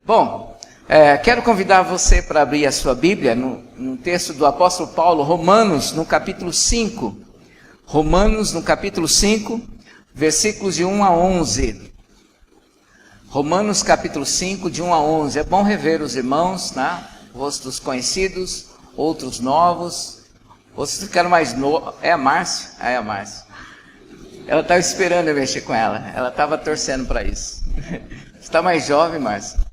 Bom, quero convidar você para abrir a sua Bíblia no texto do apóstolo Paulo, Romanos, no capítulo 5. Romanos, no capítulo 5, versículos de 1 a 11. Romanos, capítulo 5, de 1 a 11. É bom rever os irmãos, né? Rostos conhecidos, outros novos. Outros ficaram mais novos. É a Márcia? É a Márcia. Ela estava esperando eu mexer com ela. Ela estava torcendo para isso. Você está mais jovem, Márcia?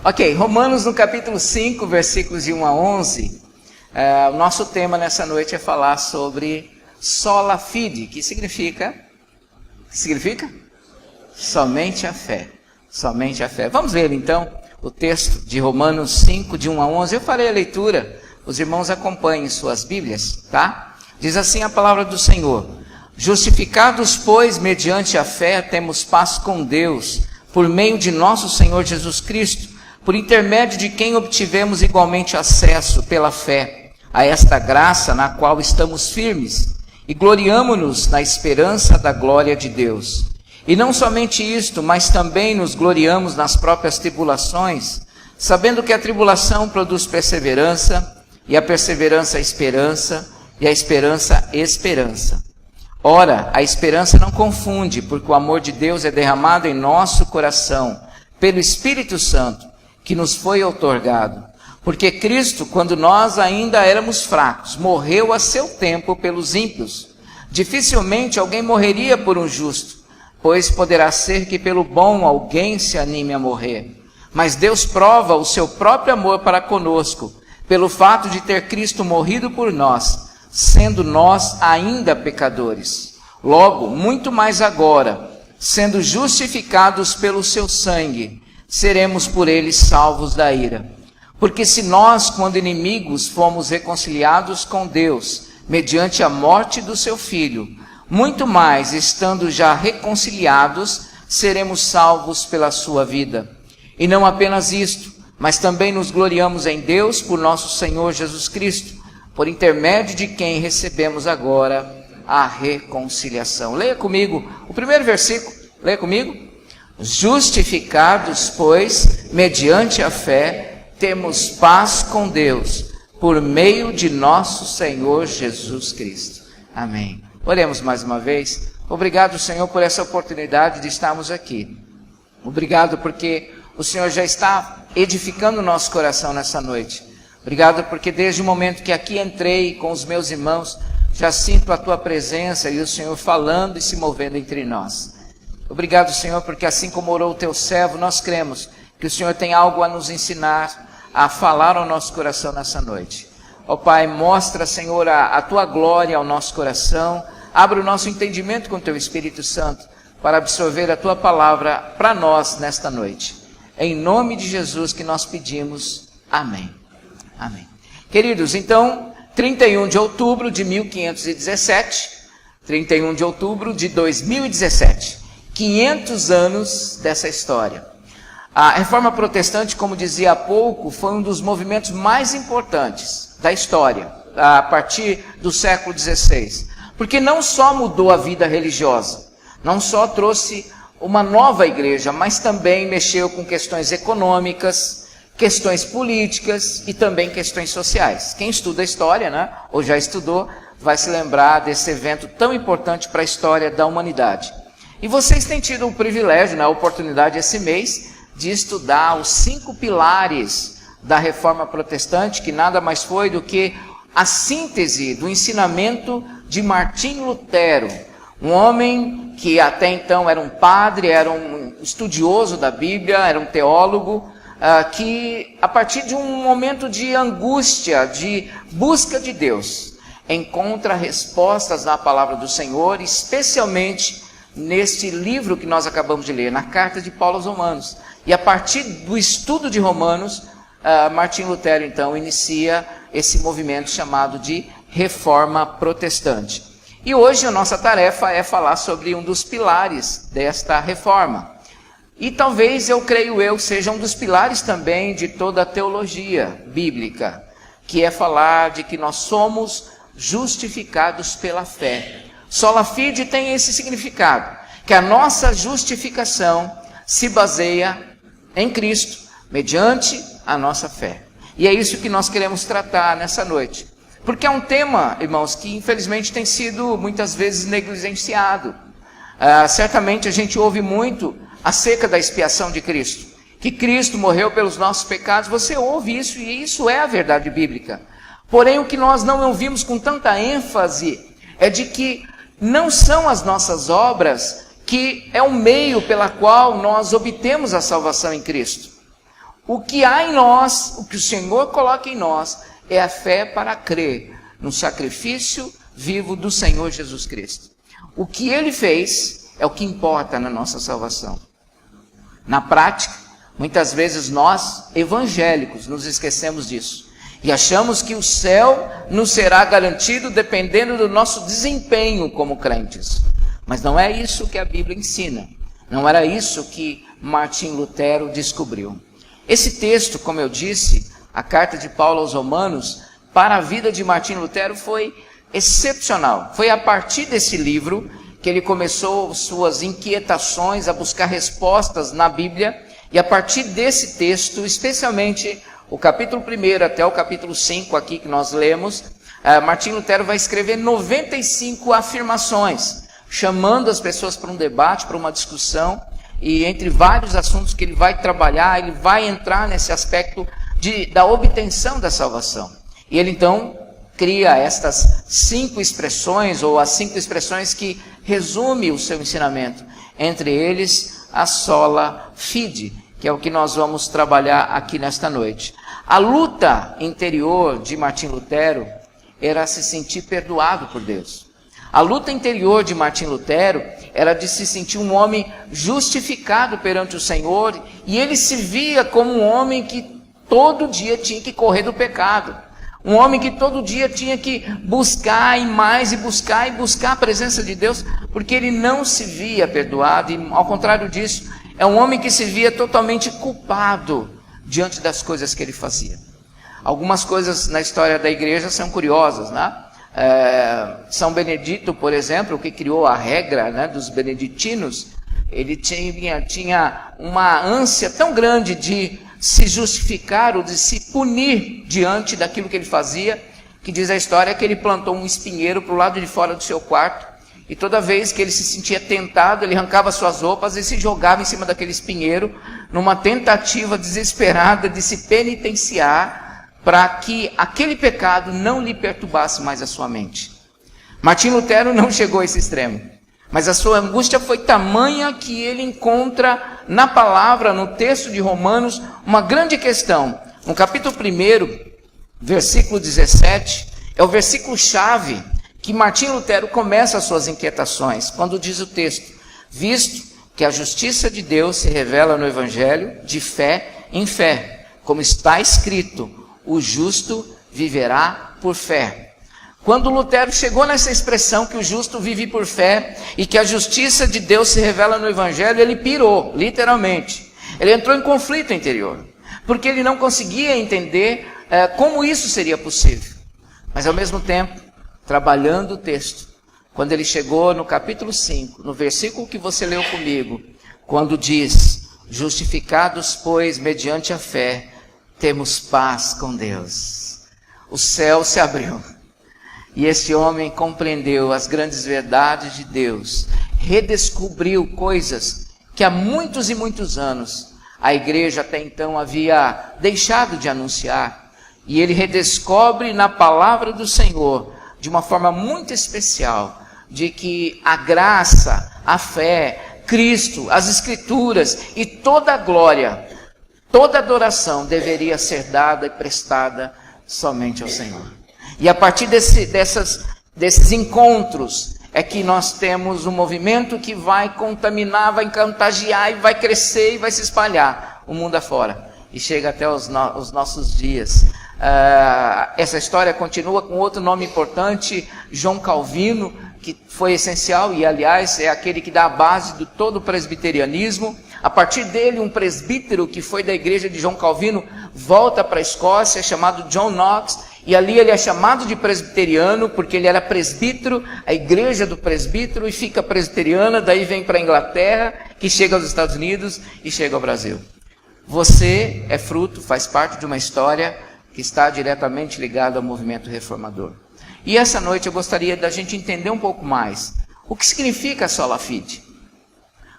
Ok, Romanos no capítulo 5, versículos de 1 a 11, o nosso tema nessa noite é falar sobre sola fide, que significa? Somente a fé. Somente a fé. Vamos ler então o texto de Romanos 5, de 1 a 11. Eu farei a leitura, os irmãos acompanhem suas Bíblias, tá? Diz assim a palavra do Senhor: Justificados, pois, mediante a fé, temos paz com Deus, por meio de nosso Senhor Jesus Cristo, por intermédio de quem obtivemos igualmente acesso pela fé a esta graça na qual estamos firmes, e gloriamo-nos na esperança da glória de Deus. E não somente isto, mas também nos gloriamos nas próprias tribulações, sabendo que a tribulação produz perseverança, e a perseverança esperança, e a esperança esperança. Ora, a esperança não confunde, porque o amor de Deus é derramado em nosso coração, pelo Espírito Santo, que nos foi outorgado. Porque Cristo, quando nós ainda éramos fracos, morreu a seu tempo pelos ímpios. Dificilmente alguém morreria por um justo, pois poderá ser que pelo bom alguém se anime a morrer. Mas Deus prova o seu próprio amor para conosco, pelo fato de ter Cristo morrido por nós, sendo nós ainda pecadores. Logo, muito mais agora, sendo justificados pelo seu sangue, seremos por ele salvos da ira. Porque se nós, quando inimigos, fomos reconciliados com Deus, mediante a morte do seu Filho, muito mais, estando já reconciliados, seremos salvos pela sua vida. E não apenas isto, mas também nos gloriamos em Deus por nosso Senhor Jesus Cristo, por intermédio de quem recebemos agora a reconciliação. Leia comigo o primeiro versículo. Leia comigo. Justificados, pois, mediante a fé, temos paz com Deus, por meio de nosso Senhor Jesus Cristo. Amém. Oremos mais uma vez. Obrigado, Senhor, por essa oportunidade de estarmos aqui. Obrigado porque o Senhor já está edificando o nosso coração nessa noite. Obrigado porque desde o momento que aqui entrei com os meus irmãos, já sinto a Tua presença e o Senhor falando e se movendo entre nós. Obrigado, Senhor, porque assim como orou o Teu servo, nós cremos que o Senhor tem algo a nos ensinar, a falar ao nosso coração nessa noite. Ó Pai, mostra, Senhor, a Tua glória ao nosso coração, abre o nosso entendimento com o Teu Espírito Santo, para absorver a Tua palavra para nós nesta noite. Em nome de Jesus que nós pedimos. Amém. Amém. Queridos, então, 31 de outubro de 1517, 31 de outubro de 2017, 500 anos dessa história. A Reforma Protestante, como dizia há pouco, foi um dos movimentos mais importantes da história, a partir do século XVI, porque não só mudou a vida religiosa, não só trouxe uma nova igreja, mas também mexeu com questões econômicas, questões políticas e também questões sociais. Quem estuda a história, né, ou já estudou, vai se lembrar desse evento tão importante para a história da humanidade. E vocês têm tido o privilégio, né, a oportunidade esse mês, de estudar os 5 pilares da Reforma Protestante, que nada mais foi do que a síntese do ensinamento de Martim Lutero, um homem que até então era um padre, era um estudioso da Bíblia, era um teólogo, que a partir de um momento de angústia, de busca de Deus, encontra respostas na palavra do Senhor, especialmente neste livro que nós acabamos de ler, na carta de Paulo aos Romanos. E a partir do estudo de Romanos, Martim Lutero então inicia esse movimento chamado de Reforma Protestante. E hoje a nossa tarefa é falar sobre um dos pilares desta reforma. E talvez, seja um dos pilares também de toda a teologia bíblica, que é falar de que nós somos justificados pela fé. Sola fide tem esse significado, que a nossa justificação se baseia em Cristo, mediante a nossa fé. E é isso que nós queremos tratar nessa noite. Porque é um tema, irmãos, que infelizmente tem sido muitas vezes negligenciado. Certamente a gente ouve muito acerca da expiação de Cristo, que Cristo morreu pelos nossos pecados. Você ouve isso e isso é a verdade bíblica. Porém, o que nós não ouvimos com tanta ênfase é de que não são as nossas obras que é o meio pela qual nós obtemos a salvação em Cristo. O que há em nós, o que o Senhor coloca em nós, é a fé para crer no sacrifício vivo do Senhor Jesus Cristo. O que Ele fez é o que importa na nossa salvação. Na prática, muitas vezes nós, evangélicos, nos esquecemos disso. E achamos que o céu nos será garantido dependendo do nosso desempenho como crentes. Mas não é isso que a Bíblia ensina. Não era isso que Martim Lutero descobriu. Esse texto, como eu disse, a carta de Paulo aos Romanos, para a vida de Martim Lutero foi excepcional. Foi a partir desse livro que ele começou suas inquietações a buscar respostas na Bíblia. E a partir desse texto, especialmente o capítulo 1 até o capítulo 5 aqui que nós lemos, Martim Lutero vai escrever 95 afirmações, chamando as pessoas para um debate, para uma discussão, e entre vários assuntos que ele vai trabalhar, ele vai entrar nesse aspecto da obtenção da salvação. E ele então cria estas 5 expressões, ou as 5 expressões que resume o seu ensinamento. Entre eles, a sola fide, que é o que nós vamos trabalhar aqui nesta noite. A luta interior de Martim Lutero era se sentir perdoado por Deus. A luta interior de Martim Lutero era de se sentir um homem justificado perante o Senhor, e ele se via como um homem que todo dia tinha que correr do pecado. Um homem que todo dia tinha que buscar e mais, e buscar a presença de Deus, porque ele não se via perdoado, e ao contrário disso, é um homem que se via totalmente culpado diante das coisas que ele fazia. Algumas coisas na história da igreja são curiosas, né? São Benedito, por exemplo, que criou a regra, né, dos beneditinos, ele tinha uma ânsia tão grande de se justificar ou de se punir diante daquilo que ele fazia, que diz a história que ele plantou um espinheiro para o lado de fora do seu quarto, e toda vez que ele se sentia tentado, ele arrancava suas roupas e se jogava em cima daquele espinheiro, numa tentativa desesperada de se penitenciar, para que aquele pecado não lhe perturbasse mais a sua mente. Martim Lutero não chegou a esse extremo, mas a sua angústia foi tamanha que ele encontra na palavra, no texto de Romanos, uma grande questão. No capítulo 1, versículo 17, é o versículo-chave que Martim Lutero começa as suas inquietações, quando diz o texto: visto que a justiça de Deus se revela no Evangelho de fé em fé, como está escrito, o justo viverá por fé. Quando Lutero chegou nessa expressão que o justo vive por fé e que a justiça de Deus se revela no Evangelho, ele pirou, literalmente. Ele entrou em conflito interior, porque ele não conseguia entender como isso seria possível. Mas ao mesmo tempo, trabalhando o texto, quando ele chegou no capítulo 5, no versículo que você leu comigo, quando diz: justificados, pois, mediante a fé, temos paz com Deus. O céu se abriu. E esse homem compreendeu as grandes verdades de Deus. Redescobriu coisas que há muitos e muitos anos a igreja até então havia deixado de anunciar. E ele redescobre na palavra do Senhor, de uma forma muito especial, de que a graça, a fé, Cristo, as Escrituras e toda a glória, toda adoração deveria ser dada e prestada somente ao Senhor. E a partir desses encontros é que nós temos um movimento que vai contaminar, vai contagiar e vai crescer e vai se espalhar o mundo afora. E chega até os nossos dias. Essa história continua com outro nome importante, João Calvino, que foi essencial e, aliás, é aquele que dá a base de todo o presbiterianismo. A partir dele, um presbítero que foi da igreja de João Calvino volta para a Escócia, chamado John Knox, e ali ele é chamado de presbiteriano, porque ele era presbítero, a igreja do presbítero, e fica presbiteriana, daí vem para a Inglaterra, que chega aos Estados Unidos e chega ao Brasil. Você é fruto, faz parte de uma história que está diretamente ligada ao movimento reformador. E essa noite eu gostaria da gente entender um pouco mais o que significa a sola fide.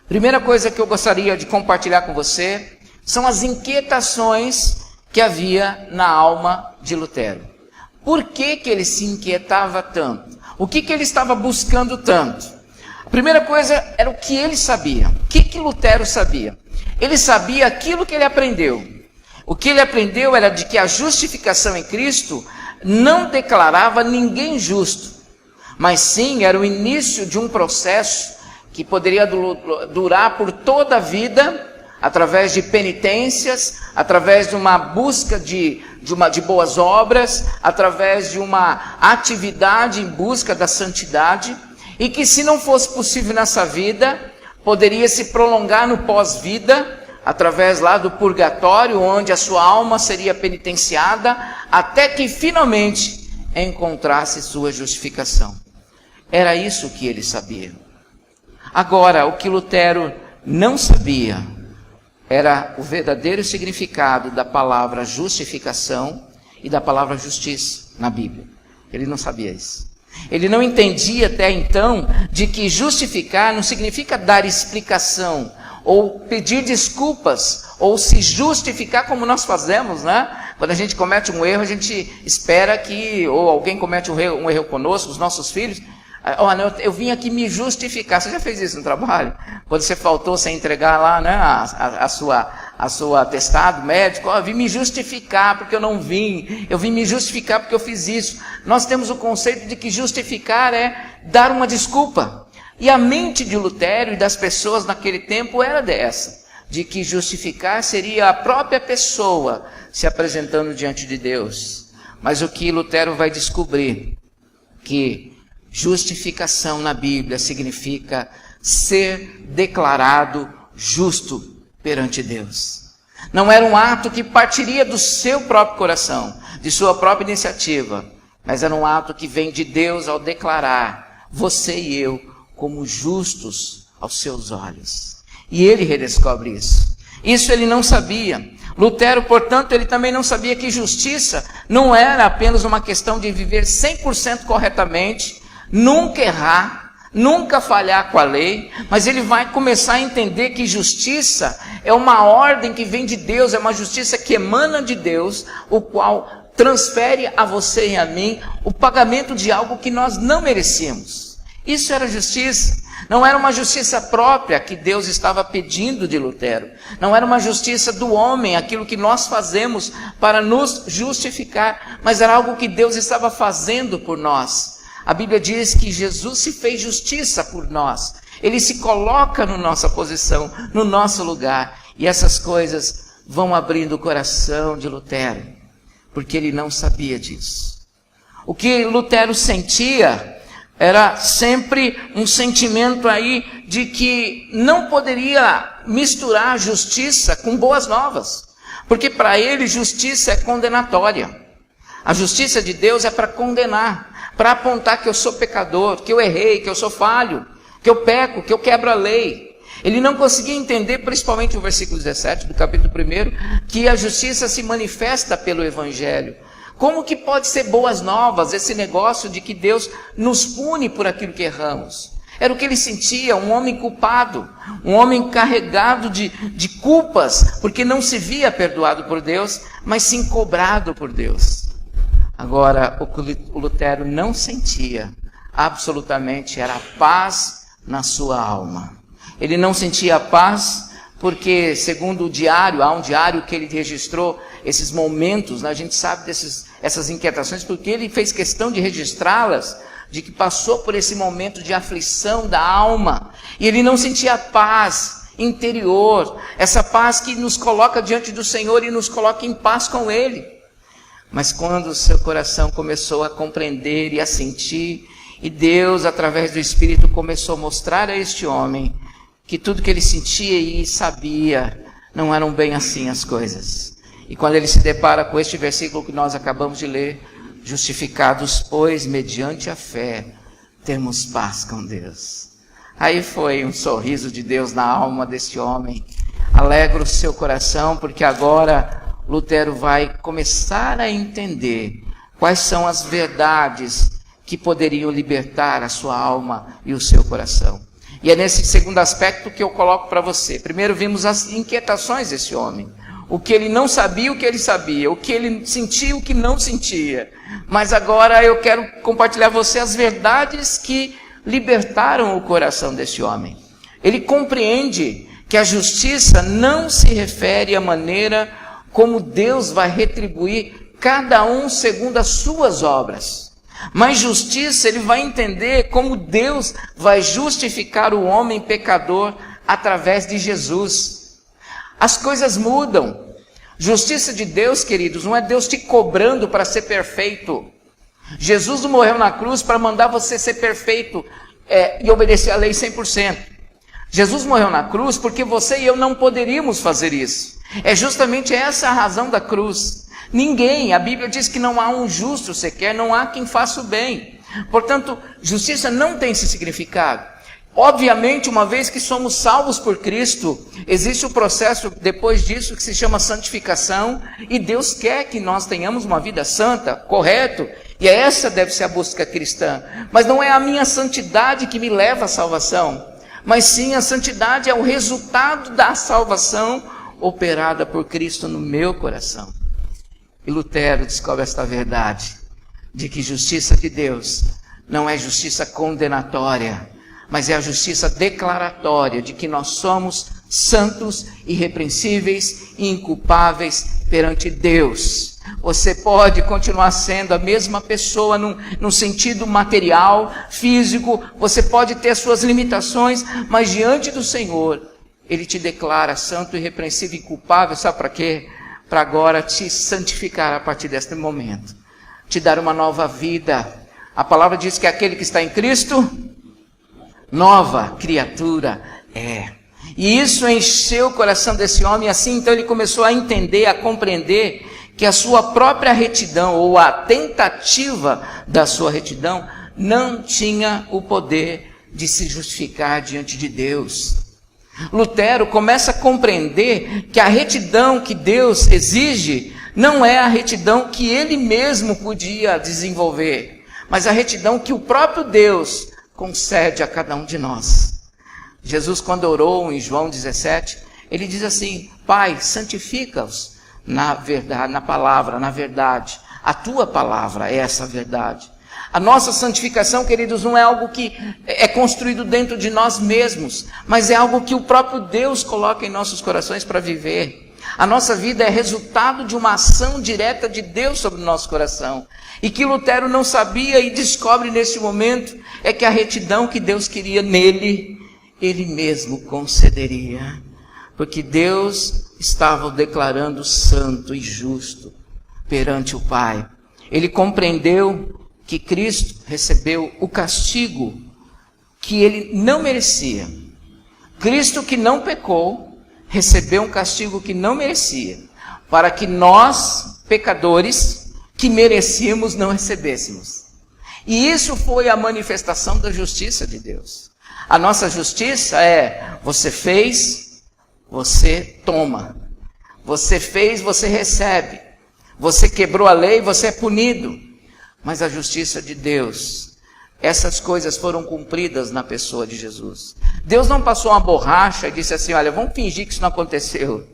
Primeira coisa que eu gostaria de compartilhar com você são as inquietações que havia na alma de Lutero. Por que ele se inquietava tanto? O que ele estava buscando tanto? A primeira coisa era o que ele sabia. O que Lutero sabia? Ele sabia aquilo que ele aprendeu. O que ele aprendeu era de que a justificação em Cristo não declarava ninguém justo, mas sim era o início de um processo que poderia durar por toda a vida, através de penitências, através de uma busca de boas obras, através de uma atividade em busca da santidade, e que se não fosse possível nessa vida, poderia se prolongar no pós-vida, através lá do purgatório, onde a sua alma seria penitenciada, até que finalmente encontrasse sua justificação. Era isso que ele sabia. Agora, o que Lutero não sabia era o verdadeiro significado da palavra justificação e da palavra justiça na Bíblia. Ele não sabia isso. Ele não entendia até então de que justificar não significa dar explicação, ou pedir desculpas, ou se justificar como nós fazemos, né? Quando a gente comete um erro, a gente espera que, ou alguém comete um erro conosco, os nossos filhos, olha, eu vim aqui me justificar. Você já fez isso no trabalho? Quando você faltou sem entregar lá, né, a sua atestado médico, eu vim me justificar porque eu não vim, eu vim me justificar porque eu fiz isso. Nós temos o conceito de que justificar é dar uma desculpa. E a mente de Lutero e das pessoas naquele tempo era dessa, de que justificar seria a própria pessoa se apresentando diante de Deus. Mas o que Lutero vai descobrir? Que justificação na Bíblia significa ser declarado justo perante Deus. Não era um ato que partiria do seu próprio coração, de sua própria iniciativa, mas era um ato que vem de Deus ao declarar você e eu como justos aos seus olhos. E ele redescobre isso. Isso ele não sabia. Lutero, portanto, ele também não sabia que justiça não era apenas uma questão de viver 100% corretamente, nunca errar, nunca falhar com a lei, mas ele vai começar a entender que justiça é uma ordem que vem de Deus, é uma justiça que emana de Deus, o qual transfere a você e a mim o pagamento de algo que nós não merecíamos. Isso era justiça. Não era uma justiça própria que Deus estava pedindo de Lutero. Não era uma justiça do homem, aquilo que nós fazemos para nos justificar, mas era algo que Deus estava fazendo por nós. A Bíblia diz que Jesus se fez justiça por nós. Ele se coloca na nossa posição, no nosso lugar. E essas coisas vão abrindo o coração de Lutero, porque ele não sabia disso. O que Lutero sentia era sempre um sentimento aí de que não poderia misturar justiça com boas novas. Porque para ele justiça é condenatória. A justiça de Deus é para condenar, para apontar que eu sou pecador, que eu errei, que eu sou falho, que eu peco, que eu quebro a lei. Ele não conseguia entender, principalmente o versículo 17 do capítulo 1, que a justiça se manifesta pelo Evangelho. Como que pode ser boas novas esse negócio de que Deus nos pune por aquilo que erramos? Era o que ele sentia, um homem culpado, um homem carregado de culpas, porque não se via perdoado por Deus, mas sim cobrado por Deus. Agora, o que o Lutero não sentia absolutamente era a paz na sua alma. Ele não sentia a paz porque, segundo o diário, há um diário que ele registrou esses momentos, né? A gente sabe essas inquietações, porque ele fez questão de registrá-las, de que passou por esse momento de aflição da alma, e ele não sentia paz interior, essa paz que nos coloca diante do Senhor e nos coloca em paz com Ele. Mas quando o seu coração começou a compreender e a sentir, e Deus, através do Espírito, começou a mostrar a este homem que tudo que ele sentia e sabia não eram bem assim as coisas. E quando ele se depara com este versículo que nós acabamos de ler, justificados, pois, mediante a fé, temos paz com Deus. Aí foi um sorriso de Deus na alma desse homem. alegra o seu coração, porque agora Lutero vai começar a entender quais são as verdades que poderiam libertar a sua alma e o seu coração. E é nesse segundo aspecto que eu coloco para você. Primeiro vimos as inquietações desse homem. O que ele não sabia, o que ele sabia. O que ele sentia, o que não sentia. Mas agora eu quero compartilhar com você as verdades que libertaram o coração desse homem. Ele compreende que a justiça não se refere à maneira como Deus vai retribuir cada um segundo as suas obras. Mas justiça, ele vai entender como Deus vai justificar o homem pecador através de Jesus. As coisas mudam. Justiça de Deus, queridos, não é Deus te cobrando para ser perfeito. Jesus não morreu na cruz para mandar você ser perfeito e obedecer a lei 100%. Jesus morreu na cruz porque você e eu não poderíamos fazer isso. É justamente essa a razão da cruz. Ninguém, a Bíblia diz que não há um justo sequer, não há quem faça o bem. Portanto, justiça não tem esse significado. Obviamente, uma vez que somos salvos por Cristo, existe o processo depois disso que se chama santificação, e Deus quer que nós tenhamos uma vida santa, correto? E essa deve ser a busca cristã. Mas não é a minha santidade que me leva à salvação, mas sim a santidade é o resultado da salvação operada por Cristo no meu coração. E Lutero descobre esta verdade, de que justiça de Deus não é justiça condenatória, mas é a justiça declaratória de que nós somos santos, irrepreensíveis e inculpáveis perante Deus. Você pode continuar sendo a mesma pessoa num sentido material, físico, você pode ter suas limitações, mas diante do Senhor, Ele te declara santo, irrepreensível e inculpável, sabe para quê? Para agora te santificar a partir deste momento, te dar uma nova vida. A palavra diz que aquele que está em Cristo, nova criatura é. E isso encheu o coração desse homem, assim então ele começou a entender, a compreender que a sua própria retidão, ou a tentativa da sua retidão, não tinha o poder de se justificar diante de Deus. Lutero começa a compreender que a retidão que Deus exige não é a retidão que ele mesmo podia desenvolver, mas a retidão que o próprio Deus concede a cada um de nós. Jesus, quando orou em João 17, ele diz assim: Pai, santifica-os na verdade, na palavra, na verdade. A tua palavra é essa verdade. A nossa santificação, queridos, não é algo que é construído dentro de nós mesmos, mas é algo que o próprio Deus coloca em nossos corações para viver. A nossa vida é resultado de uma ação direta de Deus sobre o nosso coração. E que Lutero não sabia e descobre nesse momento é que a retidão que Deus queria nele, Ele mesmo concederia. Porque Deus estava o declarando santo e justo perante o Pai. Ele compreendeu que Cristo recebeu o castigo que ele não merecia. Cristo, que não pecou, recebeu um castigo que não merecia, para que nós, pecadores, que merecíamos, não recebêssemos. E isso foi a manifestação da justiça de Deus. A nossa justiça é: você fez, você toma. Você fez, você recebe. Você quebrou a lei, você é punido. Mas a justiça de Deus, essas coisas foram cumpridas na pessoa de Jesus. Deus não passou uma borracha e disse assim: olha, vamos fingir que isso não aconteceu.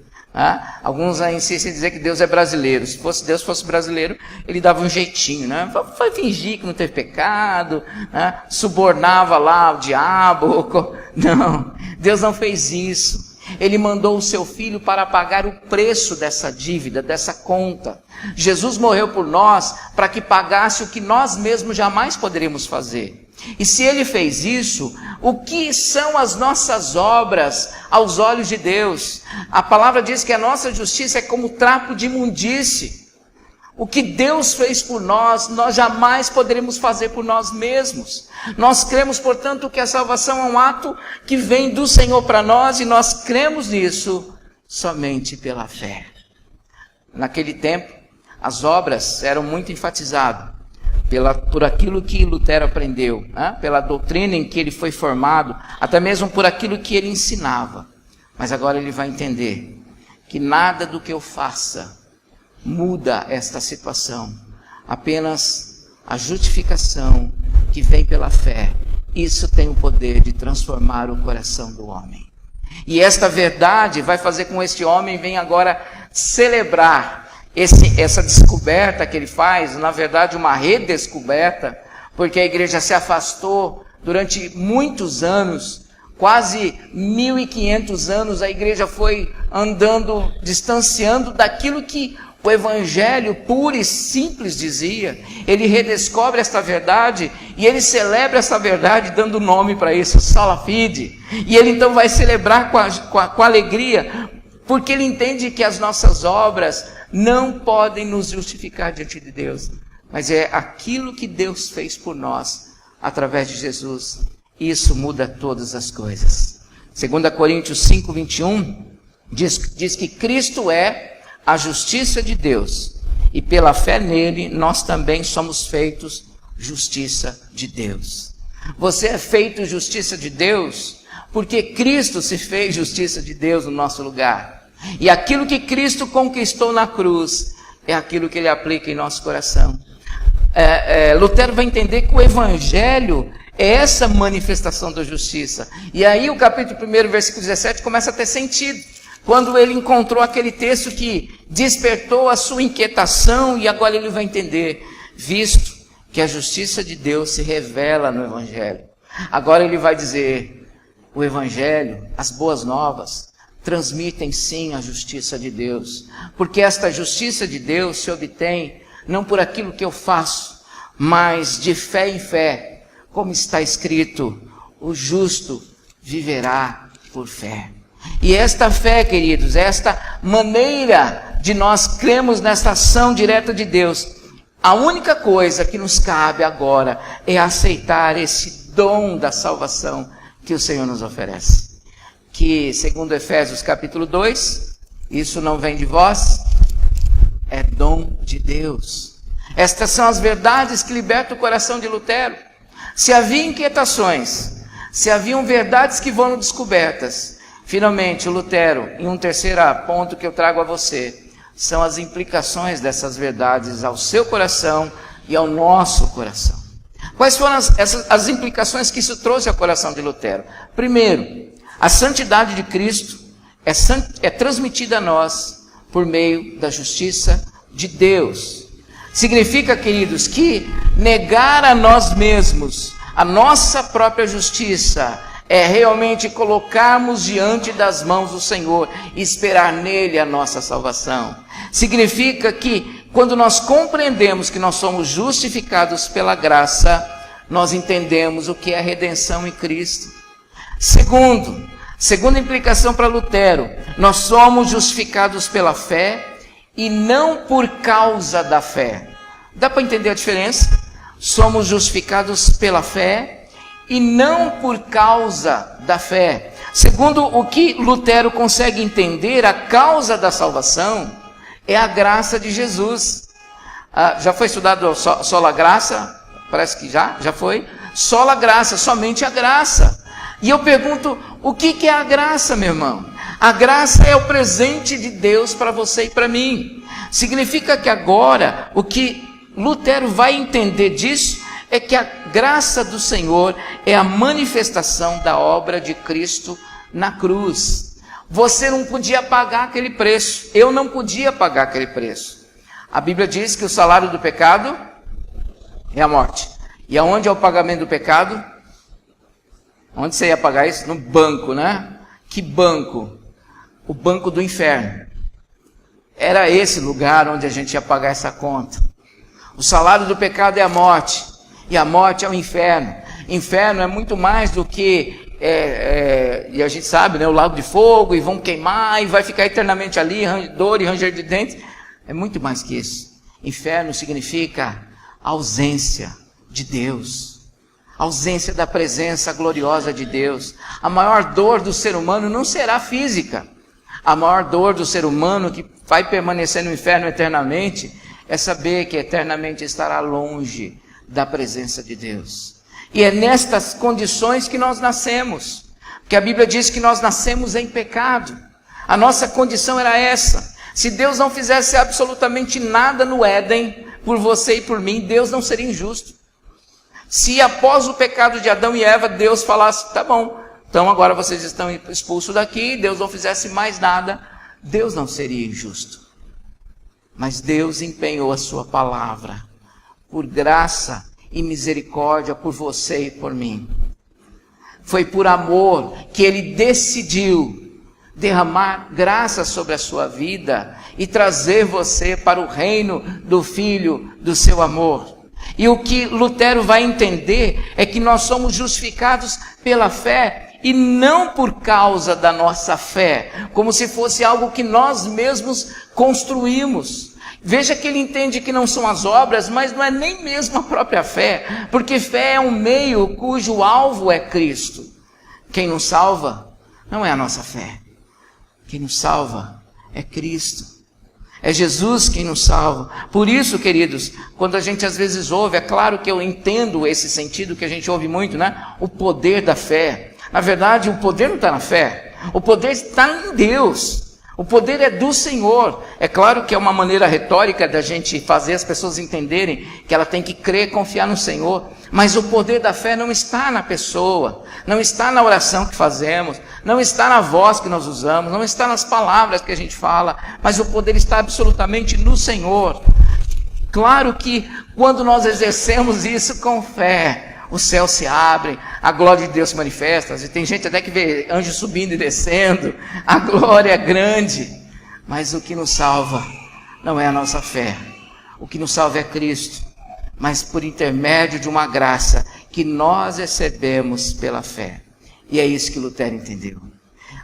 Alguns insistem em dizer que Deus é brasileiro. Se Deus fosse brasileiro, ele dava um jeitinho, né? Vai fingir que não teve pecado, né? Subornava lá o diabo. Não, Deus não fez isso. Ele mandou o seu filho para pagar o preço dessa dívida, dessa conta. Jesus morreu por nós para que pagasse o que nós mesmos jamais poderíamos fazer. E se ele fez isso, o que são as nossas obras aos olhos de Deus? A palavra diz que a nossa justiça é como trapo de imundície. O que Deus fez por nós, nós jamais poderemos fazer por nós mesmos. Nós cremos, portanto, que a salvação é um ato que vem do Senhor para nós, e nós cremos nisso somente pela fé. Naquele tempo, as obras eram muito enfatizadas por aquilo que Lutero aprendeu, pela doutrina em que ele foi formado, até mesmo por aquilo que ele ensinava. Mas agora ele vai entender que nada do que eu faça muda esta situação. Apenas a justificação que vem pela fé. Isso tem o poder de transformar o coração do homem. E esta verdade vai fazer com que este homem venha agora celebrar essa descoberta que ele faz, na verdade uma redescoberta, porque a igreja se afastou durante muitos anos, quase 1500 anos, a igreja foi andando, distanciando daquilo que o evangelho puro e simples dizia. Ele redescobre esta verdade e ele celebra esta verdade dando nome para isso, sola fide. E ele então vai celebrar com alegria, porque ele entende que as nossas obras não podem nos justificar diante de Deus, mas é aquilo que Deus fez por nós através de Jesus. Isso muda todas as coisas. 2 Coríntios 5:21 diz que Cristo é a justiça de Deus, e pela fé nele nós também somos feitos justiça de Deus. Você é feito justiça de Deus porque Cristo se fez justiça de Deus no nosso lugar. E aquilo que Cristo conquistou na cruz é aquilo que ele aplica em nosso coração. Lutero vai entender que o evangelho é essa manifestação da justiça. E aí o capítulo 1, versículo 17 começa a ter sentido. Quando ele encontrou aquele texto que despertou a sua inquietação, e agora ele vai entender, visto que a justiça de Deus se revela no evangelho. Agora ele vai dizer, o evangelho, as boas novas, transmitem sim a justiça de Deus. Porque esta justiça de Deus se obtém não por aquilo que eu faço, mas de fé em fé, como está escrito, o justo viverá por fé. E esta fé, queridos, esta maneira de nós cremos nesta ação direta de Deus, a única coisa que nos cabe agora é aceitar esse dom da salvação que o Senhor nos oferece. Que, segundo Efésios capítulo 2, isso não vem de vós, é dom de Deus. Estas são as verdades que libertam o coração de Lutero. Se havia inquietações, se haviam verdades que foram descobertas, finalmente, o Lutero, em um terceiro ponto que eu trago a você, são as implicações dessas verdades ao seu coração e ao nosso coração. Quais foram as implicações que isso trouxe ao coração de Lutero? Primeiro, a santidade de Cristo é transmitida a nós por meio da justiça de Deus. Significa, queridos, que negar a nós mesmos a nossa própria justiça é realmente colocarmos diante das mãos do Senhor e esperar nele a nossa salvação. Significa que quando nós compreendemos que nós somos justificados pela graça, nós entendemos o que é a redenção em Cristo. Segunda implicação para Lutero, nós somos justificados pela fé e não por causa da fé. Dá para entender a diferença? Somos justificados pela fé e não por causa da fé. Segundo o que Lutero consegue entender, a causa da salvação é a graça de Jesus. Já foi estudado sola graça? Parece que já foi. Sola graça, somente a graça. E eu pergunto, o que é a graça, meu irmão? A graça é o presente de Deus para você e para mim. Significa que agora, o que Lutero vai entender disso é que a graça do Senhor é a manifestação da obra de Cristo na cruz. Você não podia pagar aquele preço, eu não podia pagar aquele preço. A Bíblia diz que o salário do pecado é a morte. E aonde é o pagamento do pecado? Onde você ia pagar isso? No banco, né? Que banco? O banco do inferno. Era esse lugar onde a gente ia pagar essa conta. O salário do pecado é a morte, e a morte é o inferno. Inferno é muito mais do que, e a gente sabe, né, o lago de fogo, e vão queimar, e vai ficar eternamente ali, dor e ranger de dentes. É muito mais que isso. Inferno significa ausência de Deus, ausência da presença gloriosa de Deus. A maior dor do ser humano não será física. A maior dor do ser humano que vai permanecer no inferno eternamente é saber que eternamente estará longe da presença de Deus. E é nestas condições que nós nascemos. Porque a Bíblia diz que nós nascemos em pecado. A nossa condição era essa. Se Deus não fizesse absolutamente nada no Éden, por você e por mim, Deus não seria injusto. Se após o pecado de Adão e Eva, Deus falasse, tá bom, então agora vocês estão expulsos daqui, Deus não fizesse mais nada, Deus não seria injusto. Mas Deus empenhou a sua palavra, por graça e misericórdia por você e por mim. Foi por amor que Ele decidiu derramar graça sobre a sua vida e trazer você para o reino do Filho do seu amor. E o que Lutero vai entender é que nós somos justificados pela fé e não por causa da nossa fé, como se fosse algo que nós mesmos construímos. Veja que ele entende que não são as obras, mas não é nem mesmo a própria fé, porque fé é um meio cujo alvo é Cristo. Quem nos salva não é a nossa fé. Quem nos salva é Cristo. É Jesus quem nos salva. Por isso, queridos, quando a gente às vezes ouve, é claro que eu entendo esse sentido que a gente ouve muito, né? O poder da fé. Na verdade, o poder não está na fé. O poder está em Deus. O poder é do Senhor. É claro que é uma maneira retórica da gente fazer as pessoas entenderem que ela tem que crer e confiar no Senhor. Mas o poder da fé não está na pessoa, não está na oração que fazemos, não está na voz que nós usamos, não está nas palavras que a gente fala, mas o poder está absolutamente no Senhor. Claro que quando nós exercemos isso com fé, os céus se abrem, a glória de Deus se manifesta. E tem gente até que vê anjos subindo e descendo, a glória é grande. Mas o que nos salva não é a nossa fé, o que nos salva é Cristo, mas por intermédio de uma graça que nós recebemos pela fé. E é isso que Lutero entendeu.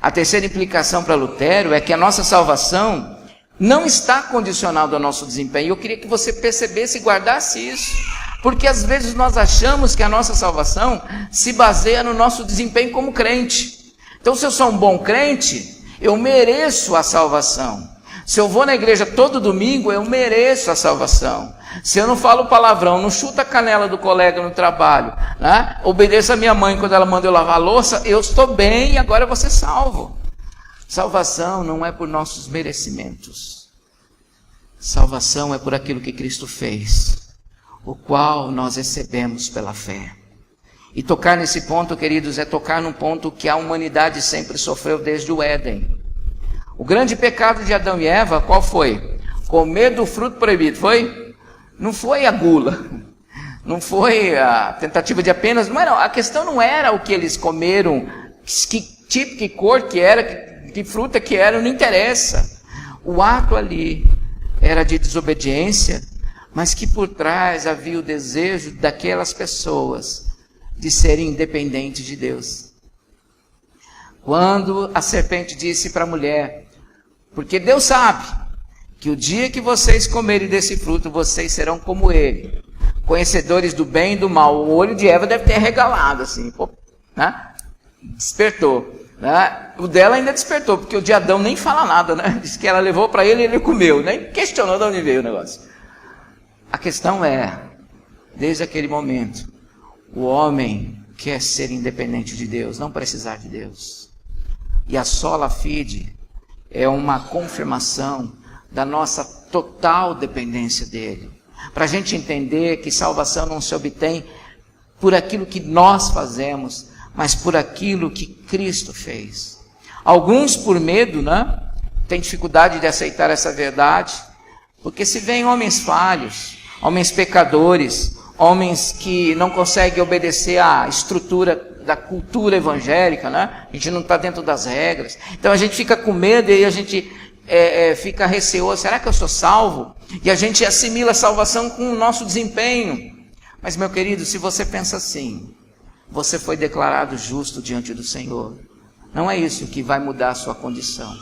A terceira implicação para Lutero é que a nossa salvação não está condicionada ao nosso desempenho. Eu queria que você percebesse e guardasse isso. Porque às vezes nós achamos que a nossa salvação se baseia no nosso desempenho como crente. Então, se eu sou um bom crente, eu mereço a salvação. Se eu vou na igreja todo domingo, eu mereço a salvação. Se eu não falo palavrão, não chuto a canela do colega no trabalho, né? Obedeço a minha mãe quando ela manda eu lavar a louça, eu estou bem e agora eu vou ser salvo. Salvação não é por nossos merecimentos. Salvação é por aquilo que Cristo fez, o qual nós recebemos pela fé. E tocar nesse ponto, queridos, é tocar num ponto que a humanidade sempre sofreu desde o Éden. O grande pecado de Adão e Eva, qual foi? Comer do fruto proibido, foi? Não foi a gula, não foi a tentativa de apenas, não era, a questão não era o que eles comeram, que tipo, que cor que era, que fruta que era, não interessa. O ato ali era de desobediência, mas que por trás havia o desejo daquelas pessoas de serem independentes de Deus. Quando a serpente disse para a mulher, porque Deus sabe que o dia que vocês comerem desse fruto, vocês serão como ele, conhecedores do bem e do mal. O olho de Eva deve ter regalado assim, né? Despertou. Né? O dela ainda despertou, porque o de Adão nem fala nada, né? Diz que ela levou para ele e ele comeu, nem questionou de onde veio o negócio. A questão é, desde aquele momento, o homem quer ser independente de Deus, não precisar de Deus. E a sola fide é uma confirmação da nossa total dependência dele. Para a gente entender que salvação não se obtém por aquilo que nós fazemos, mas por aquilo que Cristo fez. Alguns, por medo, né, têm dificuldade de aceitar essa verdade, porque se veem homens falhos, homens pecadores, homens que não conseguem obedecer à estrutura da cultura evangélica, né? A gente não está dentro das regras. Então a gente fica com medo e a gente fica receoso. Será que eu sou salvo? E a gente assimila a salvação com o nosso desempenho. Mas, meu querido, se você pensa assim, você foi declarado justo diante do Senhor. Não é isso que vai mudar a sua condição.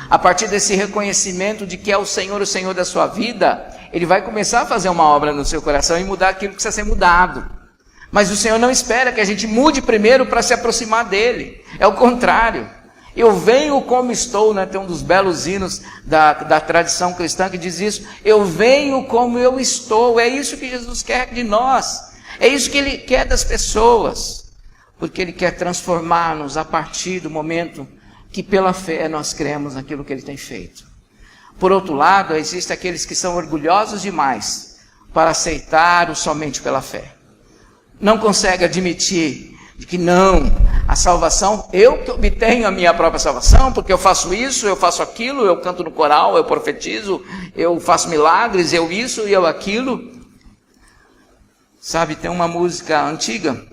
A partir desse reconhecimento de que é o Senhor da sua vida, Ele vai começar a fazer uma obra no seu coração e mudar aquilo que precisa ser mudado. Mas o Senhor não espera que a gente mude primeiro para se aproximar dEle. É o contrário. Eu venho como estou, né? Tem um dos belos hinos da tradição cristã que diz isso. Eu venho como eu estou. É isso que Jesus quer de nós. É isso que Ele quer das pessoas. porque Ele quer transformar-nos a partir do momento que pela fé nós cremos naquilo que Ele tem feito. Por outro lado, existem aqueles que são orgulhosos demais para aceitar o somente pela fé. Não consegue admitir que não, a salvação, eu que obtenho a minha própria salvação, porque eu faço isso, eu faço aquilo, eu canto no coral, eu profetizo, eu faço milagres, eu isso e eu aquilo. Sabe, tem uma música antiga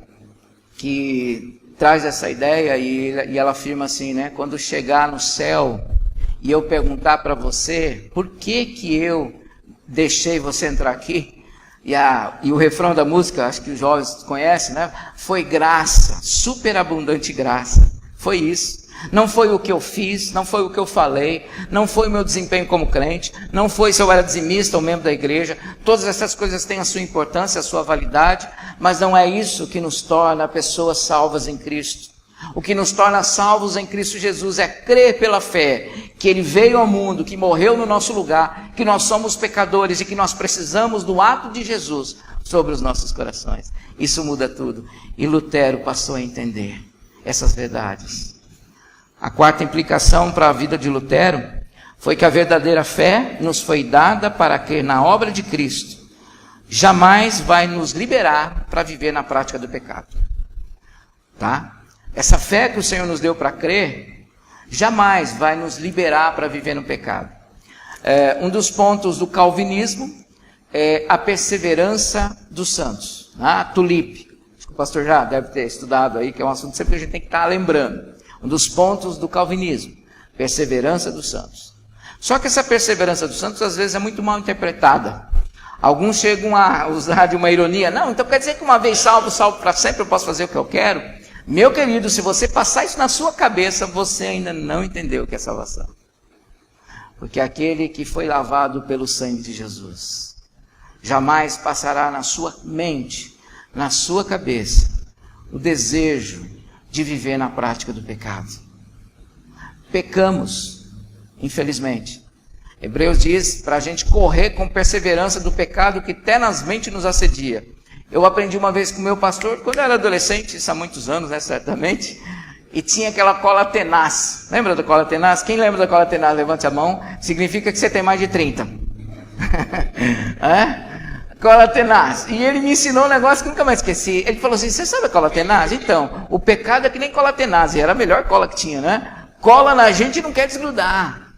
que traz essa ideia e ela afirma assim, né? Quando chegar no céu e eu perguntar para você, por que eu deixei você entrar aqui? E o refrão da música, acho que os jovens conhecem, né? Foi graça, superabundante graça. Foi isso. Não foi o que eu fiz, não foi o que eu falei, não foi o meu desempenho como crente, não foi se eu era dizimista ou membro da igreja. Todas essas coisas têm a sua importância, a sua validade, mas não é isso que nos torna pessoas salvas em Cristo. O que nos torna salvos em Cristo Jesus é crer pela fé que Ele veio ao mundo, que morreu no nosso lugar, que nós somos pecadores e que nós precisamos do ato de Jesus sobre os nossos corações. Isso muda tudo. E Lutero passou a entender essas verdades. A quarta implicação para a vida de Lutero foi que a verdadeira fé nos foi dada para crer na obra de Cristo. Jamais vai nos liberar para viver na prática do pecado. Tá? Essa fé que o Senhor nos deu para crer, jamais vai nos liberar para viver no pecado. Um dos pontos do calvinismo é a perseverança dos santos. Tulip, acho que o pastor já deve ter estudado aí, que é um assunto que sempre a gente tem que estar lembrando. Um dos pontos do calvinismo, perseverança dos santos. Só que essa perseverança dos santos às vezes é muito mal interpretada. Alguns chegam a usar de uma ironia, não, então quer dizer que uma vez salvo para sempre eu posso fazer o que eu quero? Meu querido, se você passar isso na sua cabeça, você ainda não entendeu o que é salvação. Porque aquele que foi lavado pelo sangue de Jesus, jamais passará na sua mente, na sua cabeça, o desejo de viver na prática do pecado. Pecamos, infelizmente. Hebreus diz para a gente correr com perseverança do pecado que tenazmente nos assedia. Eu aprendi uma vez com o meu pastor, quando eu era adolescente, isso há muitos anos, né, certamente, e tinha aquela cola tenaz. Lembra da cola tenaz? Quem lembra da cola tenaz? Levante a mão. Significa que você tem mais de 30. Cola tenaz. E ele me ensinou um negócio que nunca mais esqueci. Ele falou assim, você sabe a cola tenaz? Então, o pecado é que nem cola tenaz. E era a melhor cola que tinha, né? Cola na gente e não quer desgrudar.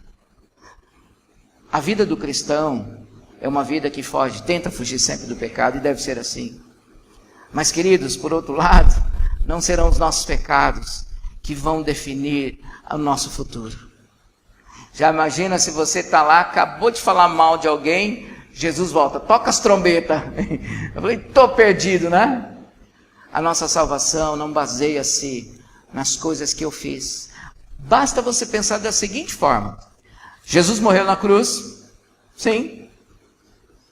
A vida do cristão é uma vida que foge, tenta fugir sempre do pecado, e deve ser assim. Mas, queridos, por outro lado, não serão os nossos pecados que vão definir o nosso futuro. Já imagina se você está lá, acabou de falar mal de alguém, Jesus volta, toca as trombetas. Eu falei, estou perdido, né? A nossa salvação não baseia-se nas coisas que eu fiz. Basta você pensar da seguinte forma. Jesus morreu na cruz, sim.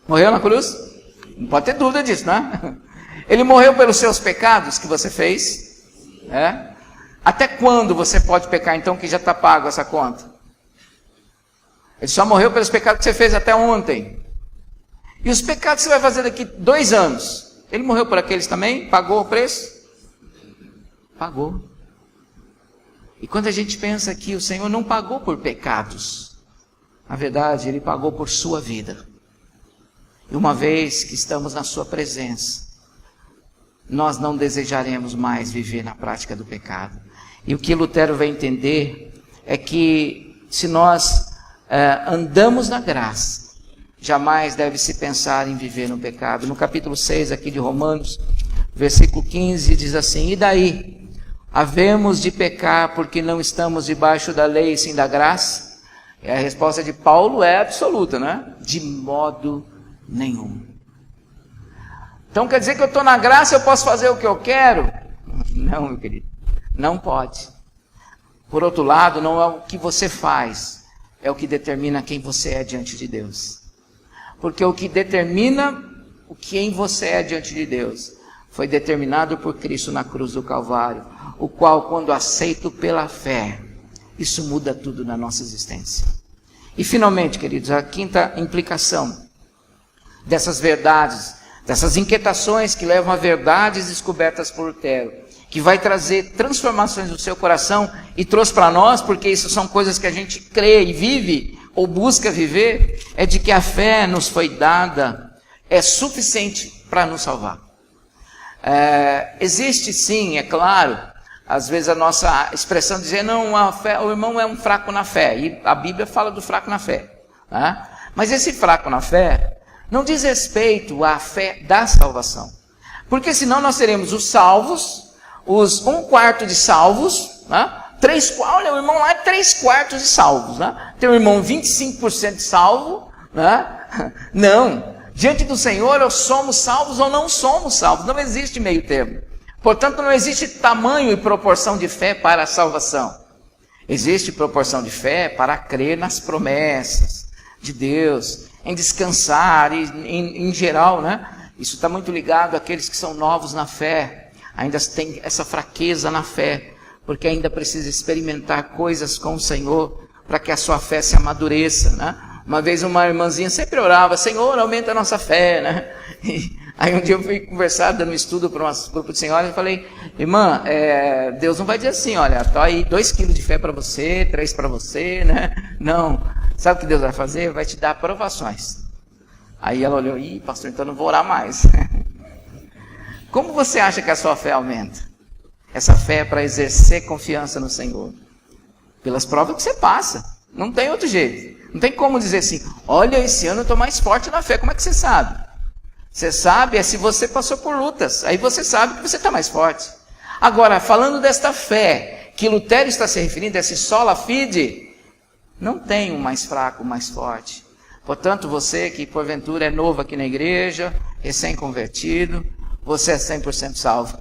Morreu na cruz? Não pode ter dúvida disso, né? Ele morreu pelos seus pecados que você fez. Até quando você pode pecar então que já está pago essa conta? Ele só morreu pelos pecados que você fez até ontem. E os pecados que você vai fazer daqui 2 anos? Ele morreu por aqueles também? Pagou o preço? Pagou. E quando a gente pensa que o Senhor não pagou por pecados, na verdade, Ele pagou por sua vida. E uma vez que estamos na sua presença, nós não desejaremos mais viver na prática do pecado. E o que Lutero vai entender é que se nós andamos na graça, jamais deve-se pensar em viver no pecado. No capítulo 6 aqui de Romanos, versículo 15, diz assim, e daí? Havemos de pecar porque não estamos debaixo da lei, sim da graça? E a resposta de Paulo é absoluta, né? De modo nenhum. Então quer dizer que eu estou na graça e eu posso fazer o que eu quero? Não, meu querido, não pode. Por outro lado, não é o que você faz, é o que determina quem você é diante de Deus. Porque o que determina o quem você é diante de Deus foi determinado por Cristo na cruz do Calvário, o qual, quando aceito pela fé, isso muda tudo na nossa existência. E finalmente, queridos, a quinta implicação dessas verdades, dessas inquietações que levam a verdades descobertas por Lutero, que vai trazer transformações no seu coração, e trouxe para nós, porque isso são coisas que a gente crê e vive, ou busca viver, é de que a fé nos foi dada, é suficiente para nos salvar. Existe sim, é claro, às vezes a nossa expressão dizer, não, a fé, o irmão é um fraco na fé, e a Bíblia fala do fraco na fé, né? Mas esse fraco na fé não diz respeito à fé da salvação, porque senão nós teremos os salvos, os 1/4 de salvos, né? Olha, o irmão lá é 3/4 de salvos, né? Tem o irmão 25% de salvo, né? Não, diante do Senhor ou somos salvos ou não somos salvos, não existe meio termo. Portanto, não existe tamanho e proporção de fé para a salvação. Existe proporção de fé para crer nas promessas de Deus, em descansar, e em geral, né? Isso está muito ligado àqueles que são novos na fé, ainda tem essa fraqueza na fé, porque ainda precisa experimentar coisas com o Senhor, para que a sua fé se amadureça, né? Uma vez uma irmãzinha sempre orava, Senhor, aumenta a nossa fé, né? Aí um dia eu fui conversar, dando um estudo para um grupo de senhoras, e falei, irmã, Deus não vai dizer assim, olha, tá aí 2 quilos de fé para você, 3 para você, né? Não, sabe o que Deus vai fazer? Vai te dar provações. Aí ela olhou, pastor, então não vou orar mais. Como você acha que a sua fé aumenta? Essa fé é para exercer confiança no Senhor. Pelas provas que você passa. Não tem outro jeito. Não tem como dizer assim, olha, esse ano eu estou mais forte na fé. Como é que você sabe? Você sabe se você passou por lutas. Aí você sabe que você está mais forte. Agora, falando desta fé, que Lutero está se referindo, esse sola fide, não tem um mais fraco, um mais forte. Portanto, você que porventura é novo aqui na igreja, recém-convertido, você é 100% salvo.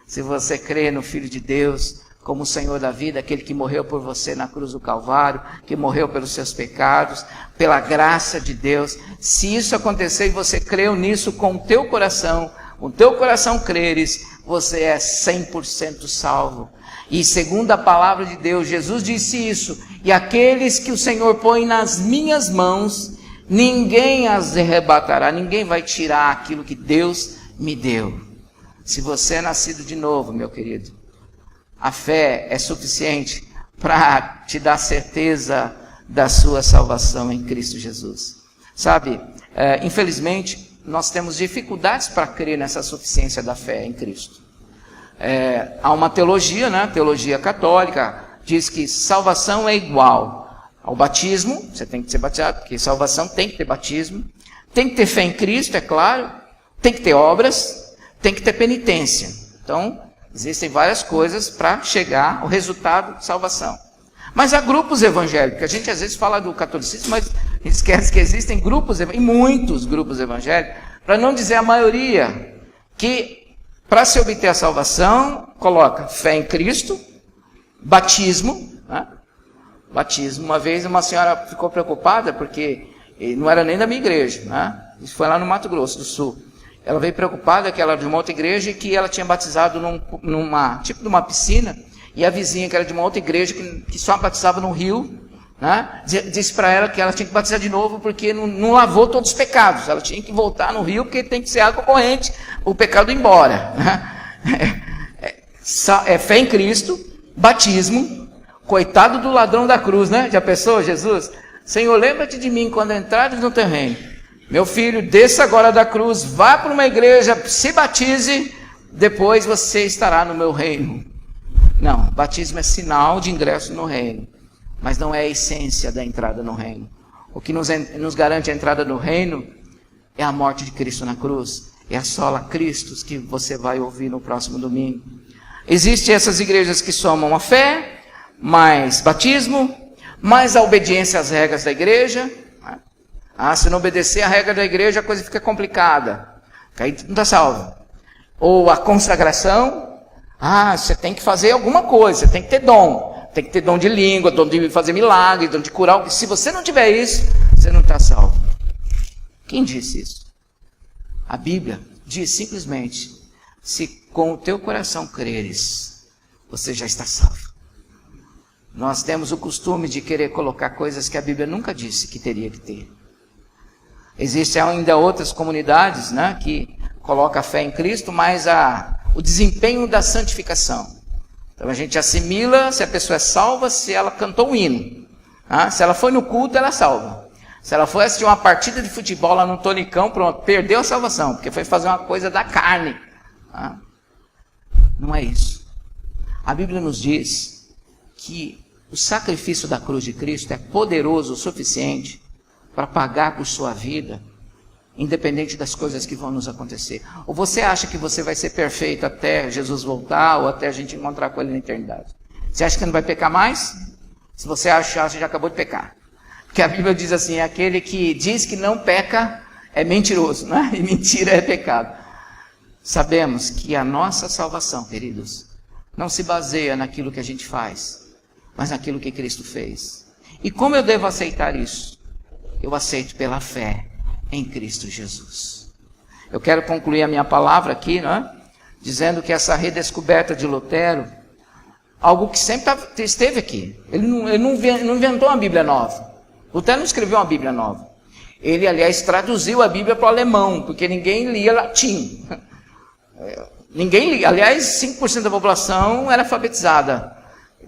Se você crê no Filho de Deus como o Senhor da vida, aquele que morreu por você na cruz do Calvário, que morreu pelos seus pecados, pela graça de Deus, se isso acontecer e você creu nisso com o teu coração creres, você é 100% salvo. E segundo a palavra de Deus, Jesus disse isso, e aqueles que o Senhor põe nas minhas mãos, ninguém as arrebatará, ninguém vai tirar aquilo que Deus me deu. Se você é nascido de novo, meu querido, a fé é suficiente para te dar certeza da sua salvação em Cristo Jesus. Sabe, infelizmente, nós temos dificuldades para crer nessa suficiência da fé em Cristo. Há uma teologia, né? Teologia católica, diz que salvação é igual ao batismo, você tem que ser batizado, porque salvação tem que ter batismo, tem que ter fé em Cristo, é claro, tem que ter obras, tem que ter penitência. Então, existem várias coisas para chegar ao resultado de salvação. Mas há grupos evangélicos, a gente às vezes fala do catolicismo, mas esquece que existem grupos, e muitos grupos evangélicos, para não dizer a maioria, que para se obter a salvação, coloca fé em Cristo, batismo, né? Batismo. Uma vez uma senhora ficou preocupada, porque não era nem da minha igreja, né? Isso foi lá no Mato Grosso do Sul. Ela veio preocupada que ela era de uma outra igreja e que ela tinha batizado numa piscina, e a vizinha, que era de uma outra igreja, que só batizava no rio, né, disse para ela que ela tinha que batizar de novo porque não lavou todos os pecados. Ela tinha que voltar no rio porque tem que ser água corrente, o pecado ir embora. É fé em Cristo, batismo, coitado do ladrão da cruz, né? Já pensou, Jesus? Senhor, lembra-te de mim quando entrares no teu reino. Meu filho, desça agora da cruz, vá para uma igreja, se batize, depois você estará no meu reino. Não, batismo é sinal de ingresso no reino, mas não é a essência da entrada no reino. O que nos garante a entrada no reino é a morte de Cristo na cruz, é a sola Christus que você vai ouvir no próximo domingo. Existem essas igrejas que somam a fé, mais batismo, mais a obediência às regras da igreja. Se não obedecer a regra da igreja, a coisa fica complicada. Aí não está salvo. Ou a consagração. Você tem que fazer alguma coisa, você tem que ter dom. Tem que ter dom de língua, dom de fazer milagre, dom de curar. Se você não tiver isso, você não está salvo. Quem disse isso? A Bíblia diz simplesmente, se com o teu coração creres, você já está salvo. Nós temos o costume de querer colocar coisas que a Bíblia nunca disse que teria que ter. Existem ainda outras comunidades, né, que colocam a fé em Cristo, mas o desempenho da santificação. Então a gente assimila se a pessoa é salva se ela cantou um hino. Se ela foi no culto, ela é salva. Se ela foi assistir uma partida de futebol lá no Tonicão, pronto, perdeu a salvação, porque foi fazer uma coisa da carne. Não é isso. A Bíblia nos diz que o sacrifício da cruz de Cristo é poderoso o suficiente para pagar por sua vida, independente das coisas que vão nos acontecer. Ou você acha que você vai ser perfeito até Jesus voltar, ou até a gente encontrar com Ele na eternidade? Você acha que não vai pecar mais? Se você achar, você já acabou de pecar. Porque a Bíblia diz assim, aquele que diz que não peca é mentiroso, né? E mentira é pecado. Sabemos que a nossa salvação, queridos, não se baseia naquilo que a gente faz, mas naquilo que Cristo fez. E como eu devo aceitar isso? Eu aceito pela fé em Cristo Jesus. Eu quero concluir a minha palavra aqui, né? Dizendo que essa redescoberta de Lutero, algo que sempre esteve aqui. Ele não inventou uma Bíblia nova. Lutero não escreveu uma Bíblia nova. Ele, aliás, traduziu a Bíblia para o alemão, porque ninguém lia latim. Ninguém lia. Aliás, 5% da população era alfabetizada.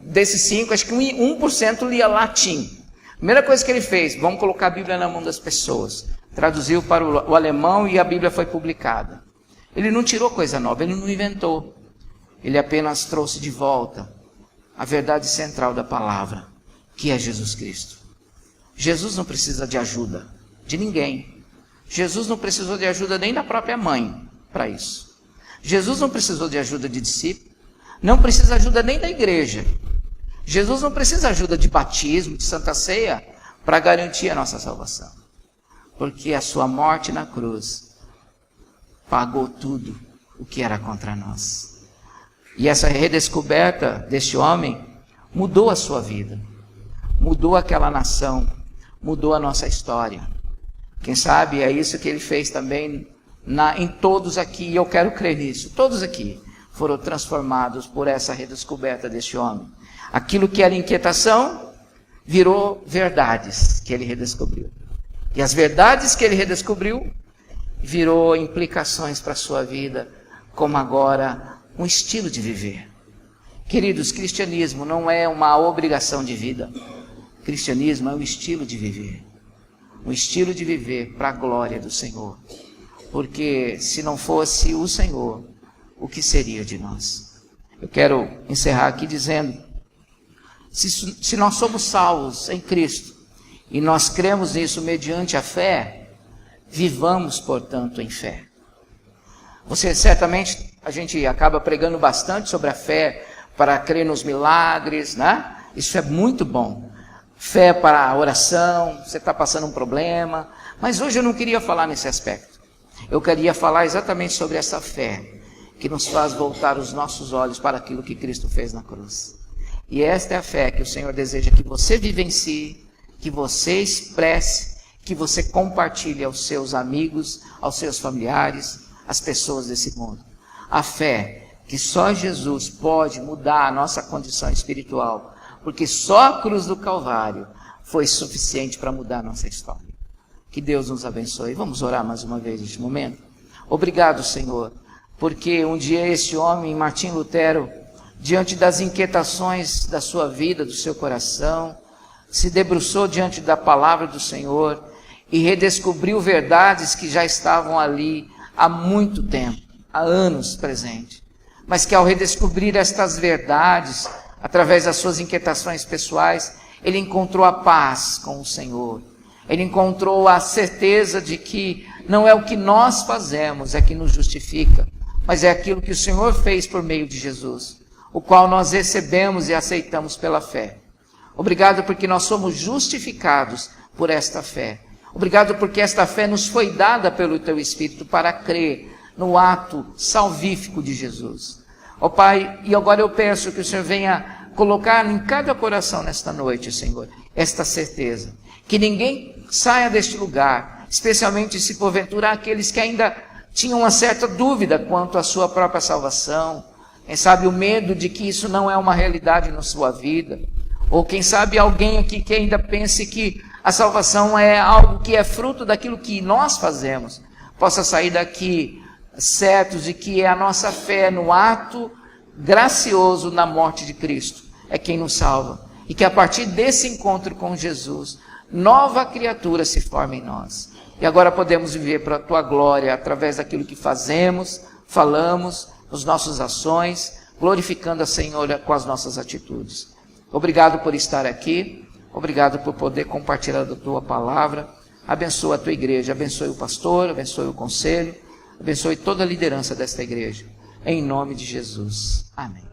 Desses 5%, acho que 1% lia latim. Primeira coisa que ele fez, vamos colocar a Bíblia na mão das pessoas. Traduziu para o alemão e a Bíblia foi publicada. Ele não tirou coisa nova, ele não inventou. Ele apenas trouxe de volta a verdade central da palavra, que é Jesus Cristo. Jesus não precisa de ajuda de ninguém. Jesus não precisou de ajuda nem da própria mãe para isso. Jesus não precisou de ajuda de discípulo. Não precisa ajuda nem da igreja. Jesus não precisa ajuda de batismo, de Santa Ceia, para garantir a nossa salvação. Porque a sua morte na cruz pagou tudo o que era contra nós. E essa redescoberta deste homem mudou a sua vida. Mudou aquela nação. Mudou a nossa história. Quem sabe é isso que ele fez também em todos aqui, e eu quero crer nisso. Todos aqui foram transformados por essa redescoberta deste homem. Aquilo que era inquietação virou verdades que ele redescobriu. E as verdades que ele redescobriu virou implicações para a sua vida, como agora um estilo de viver. Queridos, cristianismo não é uma obrigação de vida. Cristianismo é um estilo de viver. Um estilo de viver para a glória do Senhor. Porque se não fosse o Senhor, o que seria de nós? Eu quero encerrar aqui dizendo, se nós somos salvos em Cristo, e nós cremos nisso mediante a fé, vivamos, portanto, em fé. Certamente, a gente acaba pregando bastante sobre a fé para crer nos milagres, né? Isso é muito bom. Fé para a oração, você está passando um problema. Mas hoje eu não queria falar nesse aspecto. Eu queria falar exatamente sobre essa fé que nos faz voltar os nossos olhos para aquilo que Cristo fez na cruz. E esta é a fé que o Senhor deseja que você vivencie, que você expresse, que você compartilhe aos seus amigos, aos seus familiares, às pessoas desse mundo. A fé que só Jesus pode mudar a nossa condição espiritual, porque só a cruz do Calvário foi suficiente para mudar a nossa história. Que Deus nos abençoe. Vamos orar mais uma vez neste momento. Obrigado, Senhor, porque um dia esse homem, Martim Lutero, diante das inquietações da sua vida, do seu coração, se debruçou diante da palavra do Senhor e redescobriu verdades que já estavam ali há muito tempo, há anos presente. Mas que ao redescobrir estas verdades, através das suas inquietações pessoais, ele encontrou a paz com o Senhor. Ele encontrou a certeza de que não é o que nós fazemos é que nos justifica, mas é aquilo que o Senhor fez por meio de Jesus, o qual nós recebemos e aceitamos pela fé. Obrigado porque nós somos justificados por esta fé. Obrigado porque esta fé nos foi dada pelo Teu Espírito para crer no ato salvífico de Jesus. Ó Pai, e agora eu peço que o Senhor venha colocar em cada coração nesta noite, Senhor, esta certeza. Que ninguém saia deste lugar, especialmente se porventura aqueles que ainda tinham uma certa dúvida quanto à sua própria salvação. Quem sabe o medo de que isso não é uma realidade na sua vida. Ou quem sabe alguém aqui que ainda pense que a salvação é algo que é fruto daquilo que nós fazemos. Possa sair daqui certos de que é a nossa fé no ato gracioso na morte de Cristo é quem nos salva. E que a partir desse encontro com Jesus, nova criatura se forma em nós. E agora podemos viver para a tua glória, através daquilo que fazemos, falamos, nas nossas ações, glorificando a Senhor com as nossas atitudes. Obrigado por estar aqui, obrigado por poder compartilhar da tua palavra. Abençoa a tua igreja, abençoe o pastor, abençoe o conselho, abençoe toda a liderança desta igreja. Em nome de Jesus. Amém.